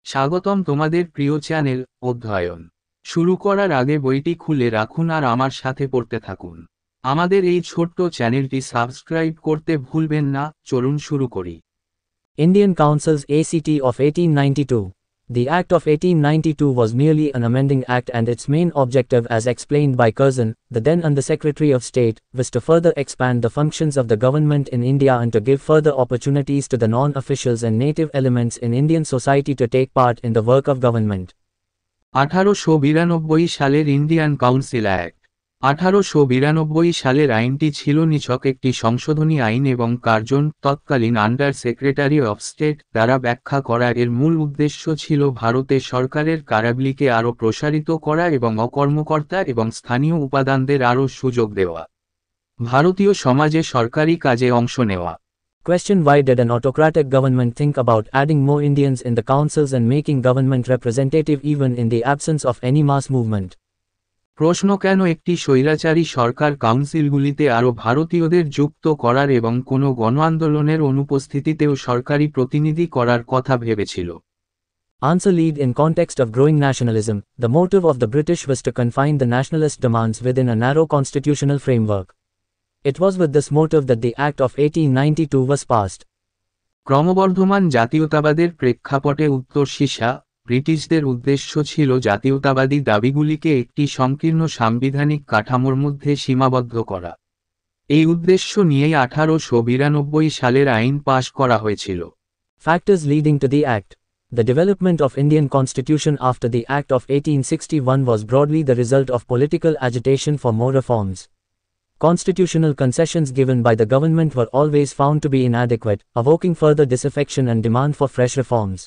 স্বাগতম তোমাদের প্রিয় চ্যানেল অধ্যয়ন শুরু করার আগে বইটি খুলে রাখুন আর আমার সাথে পড়তে থাকুন। আমাদের এই ছোট্ট চ্যানেলটি সাবস্ক্রাইব করতে ভুলবেন না। চলুন শুরু করি। Indian Council's ACT of 1892. The Act of 1892 was merely an amending act, and its main objective, as explained by Curzon, the then Under-Secretary of State, was to further expand the functions of the government in India and to give further opportunities to the non-officials and native elements in Indian society to take part in the work of government. 1892 সালের Indian council act. 1892 সালের আইনটি ছিল নিছক একটি সংশোধনী আইন এবং Curzon তৎকালীন আন্ডার সেক্রেটারি অফ স্টেট দ্বারা ব্যাখ্যা করা। এর মূল উদ্দেশ্য ছিল ভারতের সরকারের কার্যাবলীকে আরও প্রসারিত করা এবং অকর্মকর্তা এবং স্থানীয় উপাদানদের আরও সুযোগ দেওয়া, ভারতীয় সমাজে সরকারি কাজে অংশ নেওয়া। Question: Why did an autocratic government think about adding more Indians in the councils and making government representative even in the absence of any mass movement? প্রশ্ন: কেন একটি স্বৈরাচারী সরকার কাউন্সিলগুলিতে আরও ভারতীয়দের যুক্ত করার এবং কোনো গণ আন্দোলনের অনুপস্থিতিতেও সরকারি প্রতিনিধি করার কথা ভেবেছিল? Answer: Lead. In context of growing nationalism, the motive of the British was to confine the nationalist demands within a narrow constitutional framework. It was with this motive that the Act of 1892 was passed. ক্রমবর্ধমান জাতীয়তাবাদের প্রেক্ষাপটে উত্তর সীসা ব্রিটিশদের উদ্দেশ্য ছিল জাতীয়তাবাদী দাবিগুলিকে একটি সংকীর্ণ সাংবিধানিক কাঠামোর মধ্যে সীমাবদ্ধ করা। এই উদ্দেশ্য নিয়েই 1892 সালের আইন পাশ করা হয়েছিল। Factors leading to the Act. The development of Indian Constitution after the Act of 1861 was broadly the result of political agitation for more reforms. Constitutional concessions given by the government were always found to be inadequate, evoking further disaffection and demand for fresh reforms.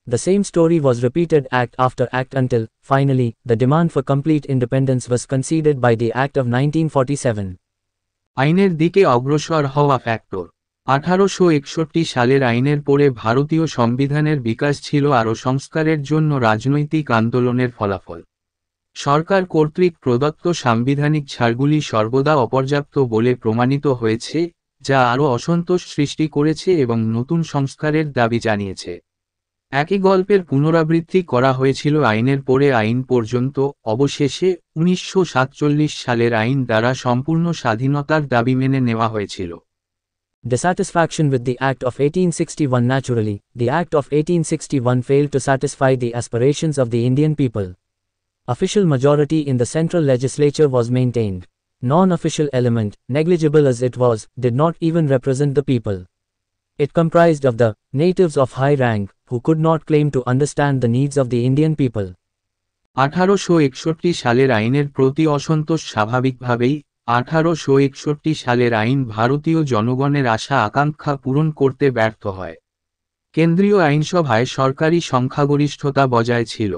The same story was repeated act after act until, finally, the demand for complete independence was conceded by the Act of 1947. আইনের দিকে অগ্রসর হওয়া factor. 1861 সালের আইনের পরে ভারতীয় সংবিধানের বিকাশ ছিল আরও সংস্কারের জন্য রাজনৈতিক আন্দোলনের ফলাফল। সরকার কর্তৃক প্রদত্ত সাংবিধানিক ছাড়গুলি সর্বদা অপর্যাপ্ত বলে প্রমাণিত হয়েছে, যা আরও অসন্তোষ সৃষ্টি করেছে এবং নতুন সংস্কারের দাবি জানিয়েছে। একই গল্পের পুনরাবৃত্তি করা হয়েছিল আইনের পরে আইন পর্যন্ত। অবশেষে 1947 সালের আইন দ্বারা সম্পূর্ণ স্বাধীনতার দাবি মেনে নেওয়া হয়েছিল। Dissatisfaction with the Act of 1861. Naturally, the Act of 1861 failed to satisfy the aspirations of the Indian people. Official majority in the central legislature was maintained. Non-official element, negligible as it was, did not even represent the people. It comprised of the natives of high rank, who could not claim to understand the needs of the Indian people. 1861 সালের আইনের প্রতি অসন্তোষ স্বাভাবিকভাবেই। 1861 সালের আইন ভারতীয় জনগণের আশা আকাঙ্ক্ষা পূরণ করতে ব্যর্থ হয়। কেন্দ্রীয় আইনসভায় সরকারি সংখ্যাগরিষ্ঠতা বজায় ছিল।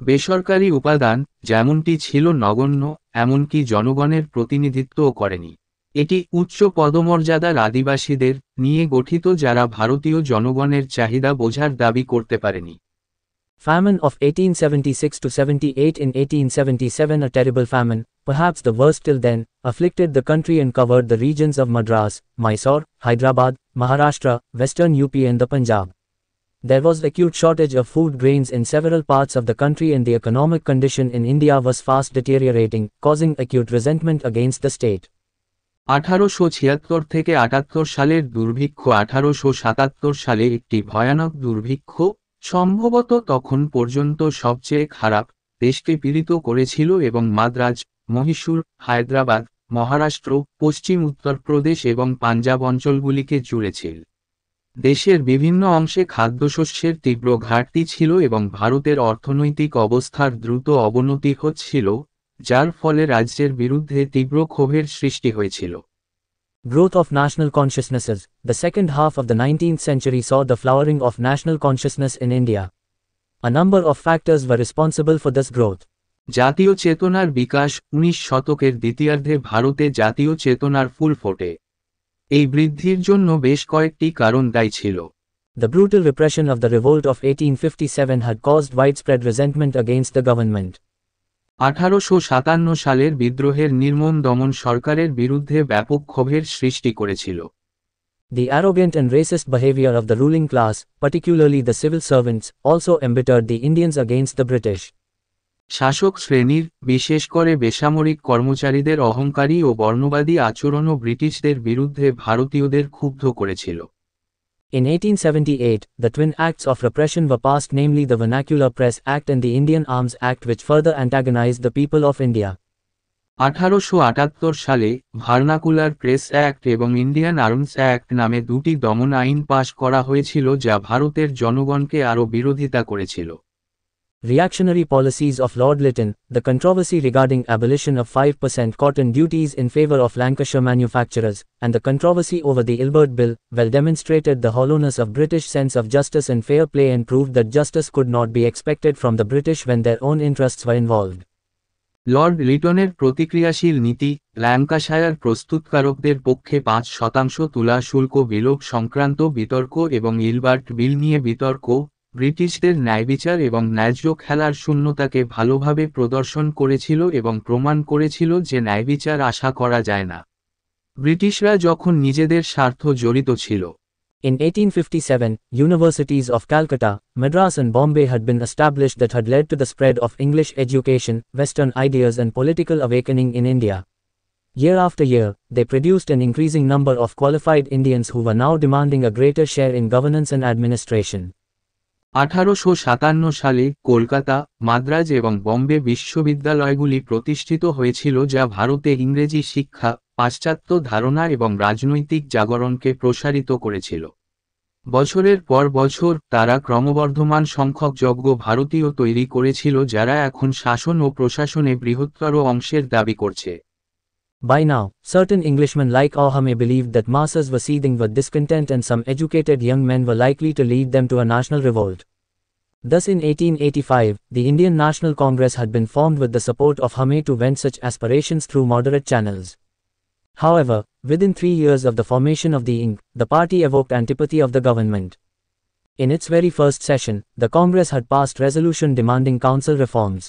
বেসরকারি উপাদান, যেমনটি ছিল নগণ্য, এমনকি জনগণের প্রতিনিধিত্বও করেনি। এটি উচ্চ পদমর্যাদার আদিবাসীদের নিয়ে গঠিত যারা ভারতীয় জনগণের চাহিদা বোঝার দাবি করতে পারেনি। Famine of 1876–78. In 1877, a terrible famine, perhaps the worst till then, afflicted the country and covered the regions of Madras, Mysore, Hyderabad, Maharashtra, western UP and the Punjab. There was acute shortage of food grains in several parts of the country, and the economic condition in India was fast deteriorating, causing acute resentment against the state. 1876 থেকে 78 সালের দুর্ভিক্ষ। 1877 সালে একটি ভয়ানক দুর্ভিক্ষ, সম্ভবত তখন পর্যন্ত সবচেয়ে খারাপ, দেশকে পীড়িত করেছিল এবং মাদ্রাজ, মহীশূর, হায়দ্রাবাদ, মহারাষ্ট্র, পশ্চিম উত্তরপ্রদেশ এবং পাঞ্জাব অঞ্চলগুলিকে জুড়েছিল। দেশের বিভিন্ন অংশে খাদ্যশস্যের তীব্র ঘাটতি ছিল এবং ভারতের অর্থনৈতিক অবস্থার দ্রুত অবনতি হচ্ছিল, যার ফলে রাজ্যের বিরুদ্ধে তীব্র ক্ষোভের সৃষ্টি হয়েছিল। Growth of national consciousnesses. The second half of the 19th century saw the flowering of national consciousness in India. A number of factors were responsible for this growth. জাতীয় চেতনার বিকাশ। 19 শতকের দ্বিতীয়ার্ধে ভারতে জাতীয় চেতনার ফুল ফোটে। এই বৃদ্ধির জন্য বেশ কয়েকটি কারণ দায়ী ছিল। The brutal repression of the revolt of 1857 had caused widespread resentment against the government. 1857 সালের বিদ্রোহের নির্মম দমন সরকারের বিরুদ্ধে ব্যাপক ক্ষোভের সৃষ্টি করেছিল। The arrogant and racist behavior of the ruling class, particularly the civil servants, also embittered the Indians against the British. শাসক শ্রেণীর, বিশেষ করে বেসামরিক কর্মচারীদের অহংকারী ও বর্ণবাদী আচরণও ব্রিটিশদের বিরুদ্ধে ভারতীয়দের ক্ষুব্ধ করেছিল। In 1878, the twin acts of repression were passed, namely the Vernacular Press Act and the Indian Arms Act, which further antagonized the people of India. 1878 সালে ভার্নাকুলার প্রেস অ্যাক্ট এবং ইন্ডিয়ান আর্মস অ্যাক্ট নামে দুটি দমন আইন পাশ করা হয়েছিল যা ভারতের জনগণকে আরও বিরোধিতা করেছিল। Reactionary policies of Lord Lytton, the controversy regarding abolition of 5% cotton duties in favor of Lancashire manufacturers, and the controversy over the Ilbert Bill, well demonstrated the hollowness of British sense of justice and fair play and proved that justice could not be expected from the British when their own interests were involved. Lord লিটনের প্রতিক্রিয়াশীল নীতি, Lancashire প্রস্তুতকারকদের পক্ষে 5% তুলা শুল্ক বিলোপ সংক্রান্ত বিতর্ক এবং ইলবার্ট বিল নিয়ে বিতর্ক, ব্রিটিশদের ন্যায়বিচার এবং ন্যায্য খেলার শূন্যতাকে ভালোভাবে প্রদর্শন করেছিল এবং প্রমাণ করেছিল যে ন্যায়বিচার আশা করা যায় না। ব্রিটিশরা যখন নিজেদের স্বার্থ জড়িত ছিল। In 1857, universities of Calcutta, Madras and Bombay had been established that had led to the spread of English education, Western ideas and political awakening in India. Year after year, they produced an increasing number of qualified Indians who were now demanding a greater share in governance and administration. 1857 সালে কলকাতা, মাদ্রাজ এবং বম্বে বিশ্ববিদ্যালয়গুলি প্রতিষ্ঠিত হয়েছিল যা ভারতে ইংরেজি শিক্ষা, পাশ্চাত্য ধারণা এবং রাজনৈতিক জাগরণকে প্রসারিত করেছিল। বছরের পর বছর তারা ক্রমবর্ধমান সংখ্যক যোগ্য ভারতীয় তৈরি করেছিল যারা এখন শাসন ও প্রশাসনে বৃহত্তর অংশের দাবি করছে। By now, certain Englishmen like Ohame believed that masses were seething with discontent and some educated young men were likely to lead them to a national revolt. Thus in 1885, the Indian National Congress had been formed with the support of Hame to vent such aspirations through moderate channels. However, within 3 years of the formation of the INC, the party evoked antipathy of the government. In its very first session, the Congress had passed resolution demanding council reforms.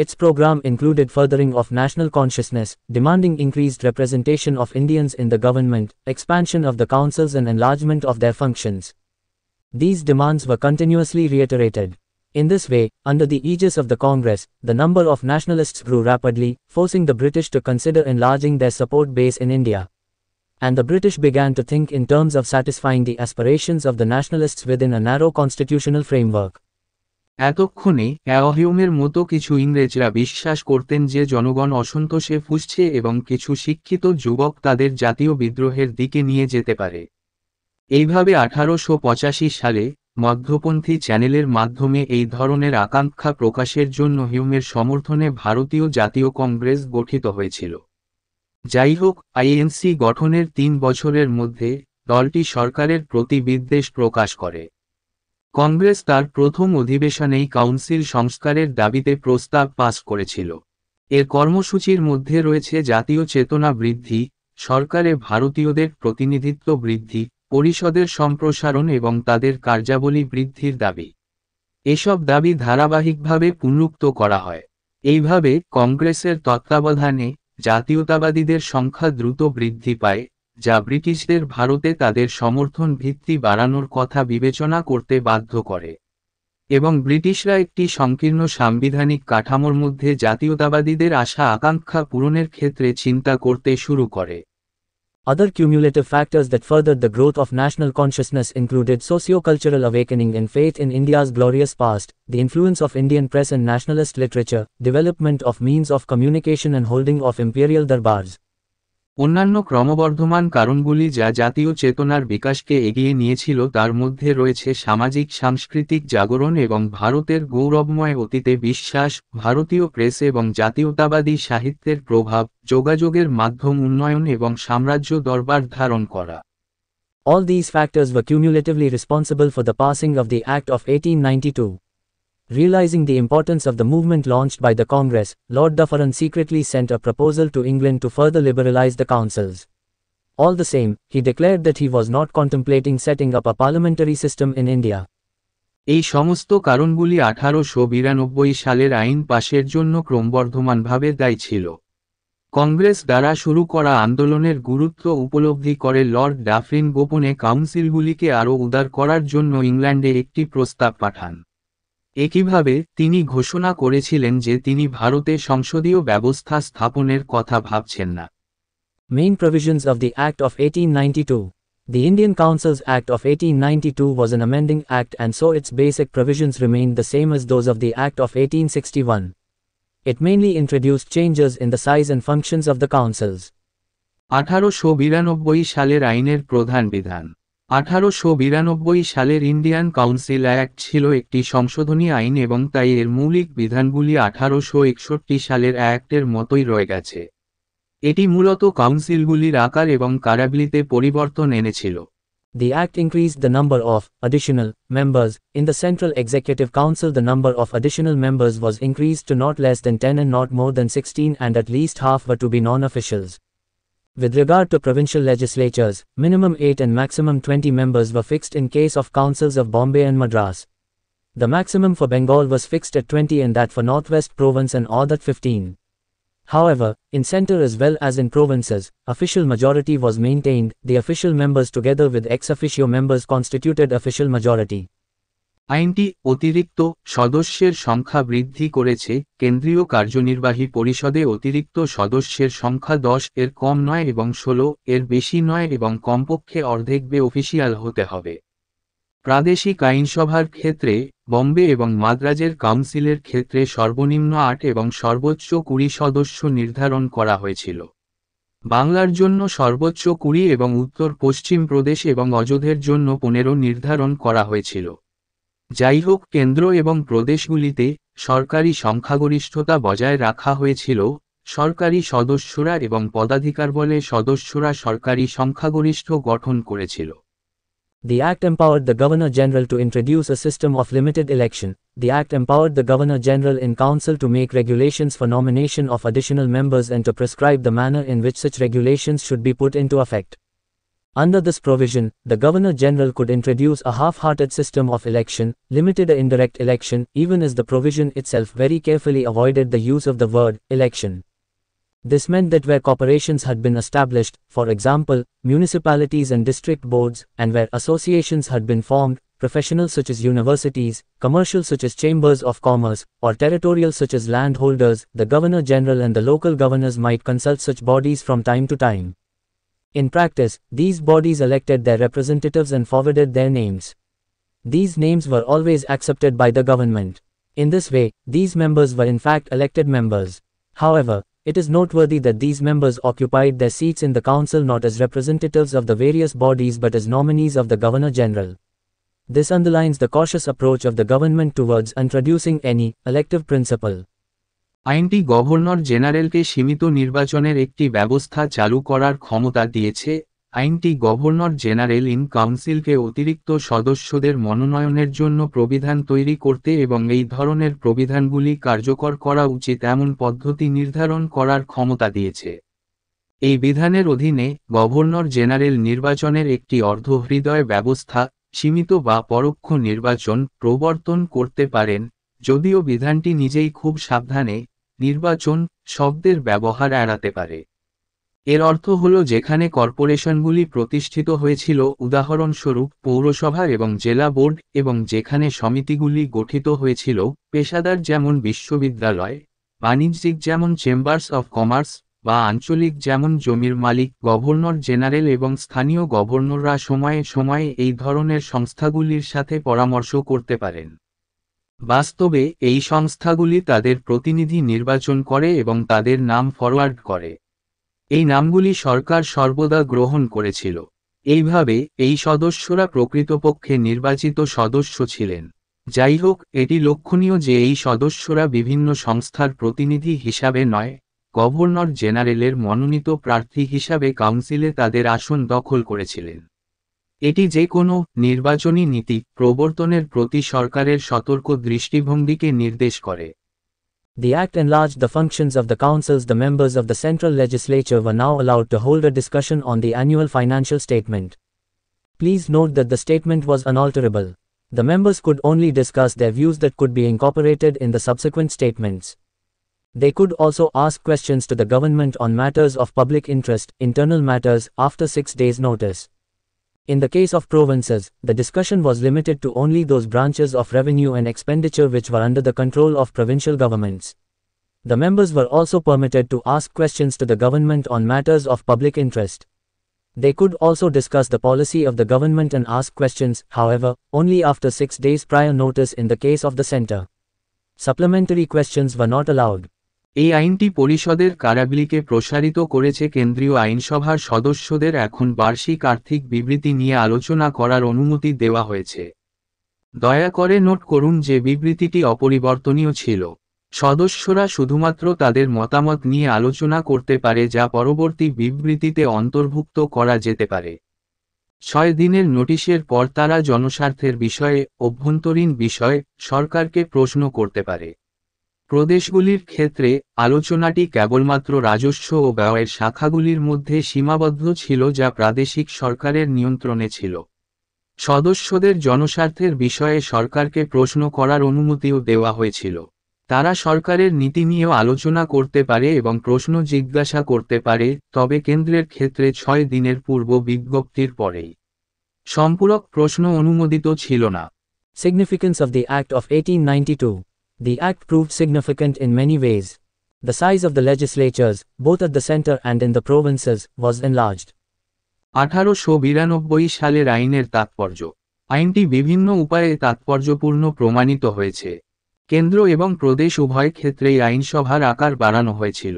Its program included furthering of national consciousness, demanding increased representation of Indians in the government, expansion of the councils and enlargement of their functions. These demands were continuously reiterated. In this way, under the aegis of the Congress, the number of nationalists grew rapidly, forcing the British to consider enlarging their support base in India. And the British began to think in terms of satisfying the aspirations of the nationalists within a narrow constitutional framework. এতক্ষণে অ্যাওহিউমের মতো কিছু ইংরেজরা বিশ্বাস করতেন যে জনগণ অসন্তোষে ফুঁসছে এবং কিছু শিক্ষিত যুবক তাদের জাতীয় বিদ্রোহের দিকে নিয়ে যেতে পারে। এইভাবে 1885 সালে মধ্যপন্থী চ্যানেলের মাধ্যমে এই ধরনের আকাঙ্ক্ষা প্রকাশের জন্য হিউমের সমর্থনে ভারতীয় জাতীয় কংগ্রেস গঠিত হয়েছিল। যাই হোক, আইএনসি গঠনের 3 বছরের মধ্যে দলটি সরকারের প্রতি বিদ্বেষ প্রকাশ করে। কংগ্রেস তার প্রথম অধিবেশনেই কাউন্সিল সংস্কারের দাবিতে প্রস্তাব পাস করেছিল। এর কর্মসূচির মধ্যে রয়েছে জাতীয় চেতনা বৃদ্ধি, সরকারে ভারতীয়দের প্রতিনিধিত্ব বৃদ্ধি, পরিষদের সম্প্রসারণ এবং তাদের কার্যাবলী বৃদ্ধির দাবি। এসব দাবি ধারাবাহিকভাবে পুনরুক্ত করা হয়। এইভাবে কংগ্রেসের তত্ত্বাবধানে জাতীয়তাবাদীদের সংখ্যা দ্রুত বৃদ্ধি পায়, যা ব্রিটিশদের ভারতে তাদের সমর্থন ভিত্তি বাড়ানোর কথা বিবেচনা করতে বাধ্য করে, এবং ব্রিটিশরা একটি সংকীর্ণ সাংবিধানিক কাঠামোর মধ্যে জাতীয়তাবাদীদের আশা আকাঙ্ক্ষা পূরণের ক্ষেত্রে চিন্তা করতে শুরু করে। Other cumulative factors that furthered the growth of national consciousness included socio-cultural awakening and faith in India's glorious past, the influence of Indian press and nationalist literature, development of means of communication and holding of imperial darbars. অন্যান্য ক্রমবর্ধমান কারণগুলি যা জাতীয় চেতনার বিকাশকে এগিয়ে নিয়েছিল তার মধ্যে রয়েছে সামাজিক সাংস্কৃতিক জাগরণ এবং ভারতের গৌরবময় অতীতে বিশ্বাস, ভারতীয় প্রেস এবং জাতীয়তাবাদী সাহিত্যের প্রভাব, যোগাযোগের মাধ্যম উন্নয়ন এবং সাম্রাজ্য দরবার ধারণ করা। All these factors were cumulatively responsible for the passing of the Act of 1892. Realizing the importance of the movement launched by the Congress, Lord Dufferin secretly sent a proposal to England to further liberalize the councils. All the same, he declared that he was not contemplating setting up a parliamentary system in India. এই সমস্ত কারণগুলি 1892 সালের আইন পাশের জন্য ক্রমবর্ধমানভাবে দায়ী ছিল। কংগ্রেস দ্বারা শুরু করা আন্দোলনের গুরুত্ব উপলব্ধি করে লর্ড ডাফরিন গোপনে কাউন্সিলগুলিকে আরও উদার করার জন্য ইংল্যান্ডে একটি প্রস্তাব পাঠান। একইভাবে তিনি ঘোষণা করেছিলেন যে তিনি ভারতে সংসদীয় ব্যবস্থা স্থাপনের কথা ভাবছেন না। Main provisions of the Act of 1892. The Indian Councils Act of 1892 was an amending act, and so its basic provisions remained the same as those of the Act of 1861. It mainly introduced changes in the size and functions of the councils. 1892 সালের আইনের প্রধান বিধান। 1892 সালের Indian council act ছিল একটি সংশোধনী আইন এবং তাই এর মৌলিক বিধানগুলি 1861 সালের অ্যাক্টের মতোই রয়ে গেছে। এটি মূলত কাউন্সিলগুলির আকার এবং কার্যাবলীতে পরিবর্তন এনেছিল। The Act increased the number of additional members. In the Central Executive Council, the number of additional members was increased to not less than 10 and not more than 16, and at least half were to be non-officials. With regard to provincial legislatures, minimum 8 and maximum 20 members were fixed in case of councils of Bombay and Madras. The maximum for Bengal was fixed at 20 and that for Northwest Province and Oudh at 15. However, in centre as well as in provinces, official majority was maintained. The official members together with ex officio members constituted official majority. আইনটি অতিরিক্ত সদস্যের সংখ্যা বৃদ্ধি করেছে। কেন্দ্রীয় কার্যনির্বাহী পরিষদে অতিরিক্ত সদস্যের সংখ্যা 10 এর কম নয় এবং 16 এর বেশি নয় এবং কমপক্ষে অর্ধেক অফিসিয়াল হতে হবে। প্রাদেশিক আইনসভার ক্ষেত্রে বম্বে এবং মাদ্রাজের কাউন্সিলের ক্ষেত্রে সর্বনিম্ন 8 এবং সর্বোচ্চ 20 সদস্য নির্ধারণ করা হয়েছিল। বাংলার জন্য সর্বোচ্চ 20 এবং উত্তর পশ্চিম প্রদেশ এবং অযোধ্যের জন্য 15 নির্ধারণ করা হয়েছিল। যাই হোক, কেন্দ্র এবং প্রদেশগুলিতে সরকারি সংখ্যাগরিষ্ঠতা বজায় রাখা হয়েছিল। সরকারি সদস্যরা এবং পদাধিকার বলে সদস্যরা সরকারি সংখ্যাগরিষ্ঠ গঠন করেছিল। The Act empowered the Governor-General to introduce a system of limited election. The Act empowered the Governor-General in Council to make regulations for nomination of additional members and to prescribe the manner in which such regulations should be put into effect. Under this provision, the Governor-General could introduce a half-hearted system of election, limited a indirect election, even as the provision itself very carefully avoided the use of the word election. This meant that where corporations had been established, for example, municipalities and district boards, and where associations had been formed, professional such as universities, commercial such as chambers of commerce, or territorial such as landholders, the Governor-General and the local governors might consult such bodies from time to time. In practice, these bodies elected their representatives and forwarded their names. These names were always accepted by the government. In this way, these members were in fact elected members. However, it is noteworthy that these members occupied their seats in the council not as representatives of the various bodies but as nominees of the Governor-General. This underlines the cautious approach of the government towards introducing any elective principle. আইনটি governor জেনারেলকে সীমিত নির্বাচনের একটি ব্যবস্থা চালু করার ক্ষমতা দিয়েছে। আইনটি গভর্নর জেনারেল ইন কাউন্সিলকে অতিরিক্ত সদস্যদের মনোনয়নের জন্য প্রবিধান তৈরি করতে এবং এই ধরনের প্রবিধানগুলি কার্যকর করা উচিত এমন পদ্ধতি নির্ধারণ করার ক্ষমতা দিয়েছে। এই বিধানের অধীনে গভর্নর জেনারেল নির্বাচনের একটি অর্ধহৃদয় ব্যবস্থা, সীমিত বা পরোক্ষ নির্বাচন প্রবর্তন করতে পারেন, যদিও বিধানটি নিজেই খুব সাবধানে নির্বাচন শব্দের ব্যবহার এড়াতে পারে। এর অর্থ হল যেখানে কর্পোরেশনগুলি প্রতিষ্ঠিত হয়েছিল, উদাহরণস্বরূপ পৌরসভা এবং জেলা বোর্ড, এবং যেখানে সমিতিগুলি গঠিত হয়েছিল, পেশাদার যেমন বিশ্ববিদ্যালয়, বাণিজ্যিক যেমন চেম্বার্স অফ কমার্স, বা আঞ্চলিক যেমন জমির মালিক, গভর্নর জেনারেল এবং স্থানীয় গভর্নররা সময়ে সময়ে এই ধরনের সংস্থাগুলির সাথে পরামর্শ করতে পারেন। বাস্তবে এই সংস্থাগুলি তাদের প্রতিনিধি নির্বাচন করে এবং তাদের নাম ফরওয়ার্ড করে। এই নামগুলি সরকার সর্বদা গ্রহণ করেছিল। এইভাবে এই সদস্যরা প্রকৃতপক্ষে নির্বাচিত সদস্য ছিলেন। যাই হোক, এটি লক্ষণীয় যে এই সদস্যরা বিভিন্ন সংস্থার প্রতিনিধি হিসাবে নয়, গভর্নর জেনারেলের মনোনীত প্রার্থী হিসাবে কাউন্সিলে তাদের আসন দখল করেছিলেন। এটি যে কোনো নির্বাচনী নীতি প্রবর্তনের প্রতি সরকারের সতর্ক দৃষ্টিভঙ্গিকে নির্দেশ করে। The Act enlarged the functions of the councils. The members of the central legislature were now allowed to hold a discussion on the annual financial statement. Please note that the statement was unalterable. The members could only discuss their views that could be incorporated in the subsequent statements. They could also ask questions to the government on matters of public interest, internal matters, after 6 days' notice. In the case of provinces, the discussion was limited to only those branches of revenue and expenditure which were under the control of provincial governments. The members were also permitted to ask questions to the government on matters of public interest. They could also discuss the policy of the government and ask questions, however, only after 6 days prior notice in the case of the centre. Supplementary questions were not allowed. এই আইনটি পরিষদের কার্যাবলীকে প্রসারিত করেছে। কেন্দ্রীয় আইনসভার সদস্যদের এখন বার্ষিক আর্থিক বিবৃতি নিয়ে আলোচনা করার অনুমতি দেওয়া হয়েছে। দয়া করে নোট করুন যে বিবৃতিটি অপরিবর্তনীয় ছিল। সদস্যরা শুধুমাত্র তাদের মতামত নিয়ে আলোচনা করতে পারে যা পরবর্তী বিবৃতিতে অন্তর্ভুক্ত করা যেতে পারে। 6 দিনের নোটিশের পর তারা জনস্বার্থের বিষয়ে, অভ্যন্তরীণ বিষয়ে, সরকারকে প্রশ্ন করতে পারে। প্রদেশগুলির ক্ষেত্রে, আলোচনাটি কেবলমাত্র রাজস্ব ও ব্যয়ের শাখাগুলির মধ্যে সীমাবদ্ধ ছিল যা প্রাদেশিক সরকারের নিয়ন্ত্রণে ছিল। সদস্যদের জনস্বার্থের বিষয়ে সরকারকে প্রশ্ন করার অনুমতিও দেওয়া হয়েছিল। তারা সরকারের নীতি নিয়েও আলোচনা করতে পারে এবং প্রশ্ন জিজ্ঞাসা করতে পারে, তবে কেন্দ্রের ক্ষেত্রে 6 দিনের পূর্ব বিজ্ঞপ্তির পরেই। সম্পূরক প্রশ্ন অনুমোদিত ছিল না। Significance of the Act of 1892. The Act proved significant in many ways. The size of the legislatures, both at the centre and in the provinces, was enlarged. 1892 সালের আইনের তাৎপর্য। আইনটি বিভিন্ন উপায়ে তাৎপর্যপূর্ণ প্রমাণিত হয়েছে। কেন্দ্র এবং প্রদেশ উভয় ক্ষেত্রেই আইনসভার আকার বাড়ানো হয়েছিল।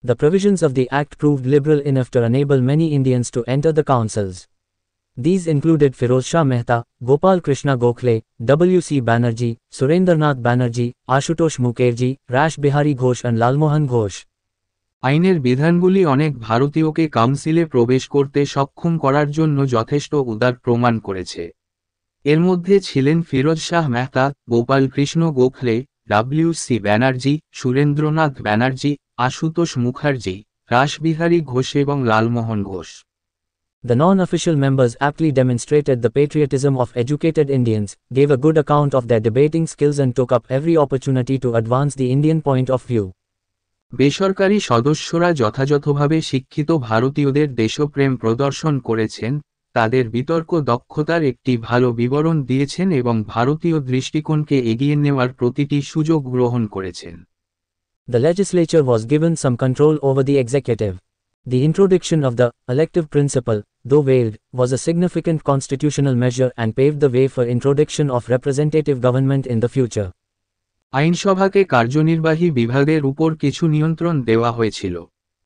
The provisions of the Act proved liberal enough to enable many Indians to enter the councils. These included Firoz Shah Mehta, Gopal Krishna Gokhale, W.C. Banerjee, Surendranath Banerjee, Ashutosh Mukherjee, Rash Bihari Ghosh and Lalmohan Ghosh. আইনের বিধানগুলি অনেক ভারতীয়কে কাউন্সিলে প্রবেশ করতে সক্ষম করার জন্য যথেষ্ট উদার প্রমাণ করেছে। এর মধ্যে ছিলেন ফিরোজ শাহ মেহতা, গোপাল কৃষ্ণ গোখলে, W.C. ব্যানার্জি, সুরেন্দ্রনাথ ব্যানার্জি, আশুতোষ মুখার্জি, রাসবিহারী ঘোষ এবং Lalmohan Ghosh. The non-official members aptly demonstrated the patriotism of educated Indians, gave a good account of their debating skills and took up every opportunity to advance the Indian point of view. বেসরকারি সদস্যরা যথাযথভাবে শিক্ষিত ভারতীয়দের দেশপ্রেম প্রদর্শন করেছেন, তাদের বিতর্ক দক্ষতার একটি ভালো বিবরণ দিয়েছেন এবং ভারতীয় দৃষ্টিকোণকে এগিয়ে নেওয়ার প্রতিটি সুযোগ গ্রহণ করেছেন। The legislature was given some control over the executive. The introduction of the elective principle, though veiled, was a significant constitutional measure and paved the way for introduction of representative government in the future. আইনসভাকে কার্যনির্বাহী বিভাগের উপর কিছু নিয়ন্ত্রণ দেওয়া হয়েছিল।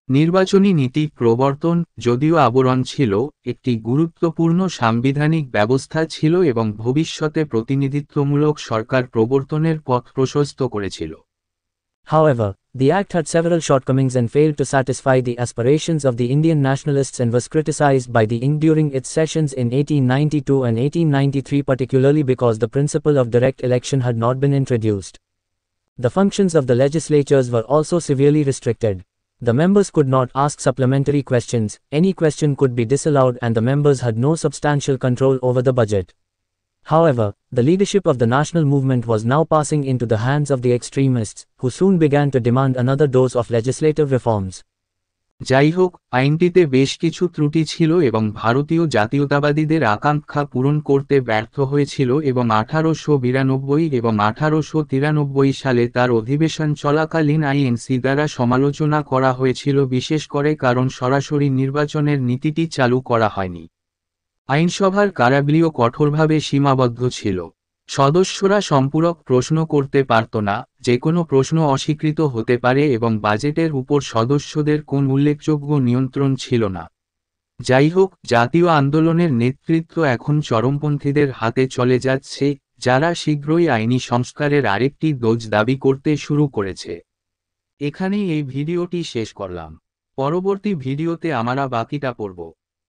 নির্বাচনী নীতি প্রবর্তন, যদিও আবরণ ছিল, একটি গুরুত্বপূর্ণ সাংবিধানিক ব্যবস্থা ছিল এবং ভবিষ্যতে প্রতিনিধিত্বমূলক সরকার প্রবর্তনের পথ প্রশস্ত করেছিল। However, the Act had several shortcomings and failed to satisfy the aspirations of the Indian nationalists and was criticized by the INC during its sessions in 1892 and 1893, particularly because the principle of direct election had not been introduced. The functions of the legislatures were also severely restricted. The members could not ask supplementary questions, any question could be disallowed, and the members had no substantial control over the budget. However, the leadership of the national movement was now passing into the hands of the extremists, who soon began to demand another dose of legislative reforms. যাই হোক, আইনটিতে বেশ কিছু ত্রুটি ছিল এবং ভারতীয় জাতীয়তাবাদীদের আকাঙ্ক্ষা পূরণ করতে ব্যর্থ হয়েছিল এবং 1892 এবং 1893 সালে তার অধিবেশন চলাকালীন আইএনসি দ্বারা সমালোচনা করা হয়েছিল, বিশেষ করে কারণ সরাসরি নির্বাচনের নীতিটি চালু করা হয়নি। আইনসভার কার্যাবলীও কঠোরভাবে সীমাবদ্ধ ছিল। সদস্যরা সম্পূরক প্রশ্ন করতে পারত না, যে কোনো প্রশ্ন অস্বীকৃত হতে পারে এবং বাজেটের উপর সদস্যদের কোন উল্লেখযোগ্য নিয়ন্ত্রণ ছিল না। যাই হোক, জাতীয় আন্দোলনের নেতৃত্ব এখন চরমপন্থীদের হাতে চলে যাচ্ছে, যারা শীঘ্রই আইনি সংস্কারের আরেকটি ডোজ দাবি করতে শুরু করেছে। এখানেই এই ভিডিওটি শেষ করলাম। পরবর্তী ভিডিওতে আমরা বাকিটা পড়ব।